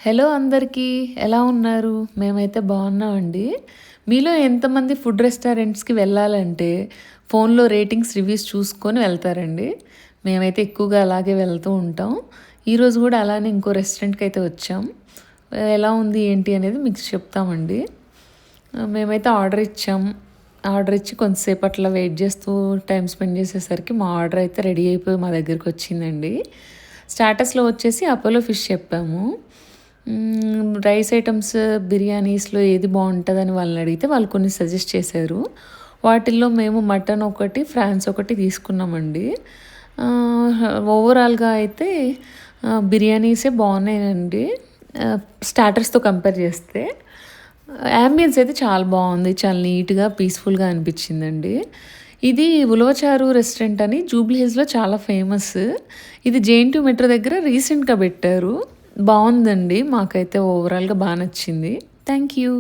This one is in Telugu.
హలో అందరికీ. ఎలా ఉన్నారు? మేమైతే బాగున్నామండి. మీలో ఎంతమంది ఫుడ్ రెస్టారెంట్స్‌కి వెళ్ళాలంటే ఫోన్‌లో రేటింగ్స్, రివ్యూస్ చూసుకొని వెళ్తారండి? మేమైతే ఎక్కువగా అలాగే వెళ్తూ ఉంటాం. ఈరోజు గూడా అలానే ఇంకో రెస్టారెంట్‌కైతే వచ్చాం. ఎలా ఉంది ఏంటి అనేది మీకు చెప్తామండి. మేమైతే ఆర్డర్ ఇచ్చాం. ఆర్డర్ ఇచ్చి కొంతసేపు అట్లా వెయిట్ చేస్తూ టైం స్పెండ్ చేసేసరికి మా ఆర్డర్ అయితే రెడీ అయిపోయి మా దగ్గరికొచ్చిందండి. స్టార్టర్స్‌లో వచ్చేసి అపోలో ఫిష్ చెప్పాము. రైస్ ఐటమ్స్, బిర్యానీస్‌లో ఏది బావుంటదని వాళ్ళనడిగితే వాళ్ళు కొన్ని సజెస్ట్ చేశారు. వాటిల్లో మేము మటన్ ఒకటి, ఫ్రాన్స్ ఒకటి తీసుకున్నామండి. ఓవరాల్‌గా అయితే బిర్యానీసే బాగున్నాయండి. స్టార్టర్స్‌తో కంపేర్ చేస్తే. యాంబియన్స్ అయితే చాలా బాగుంది. చాలా నీట్‌గా, పీస్‌ఫుల్‌గా అనిపించిందండి. ఇది ఉలవచారు రెస్టారెంట్ అని జూబ్లీ హిల్స్‌లో చాలా ఫేమస్. ఇది జేఎన్‌టీయూ మెట్రో దగ్గర రీసెంట్‌గా పెట్టారు. బావుందండి. మాకైతే ఓవరాల్‌గా బా నచ్చింది. Thank you.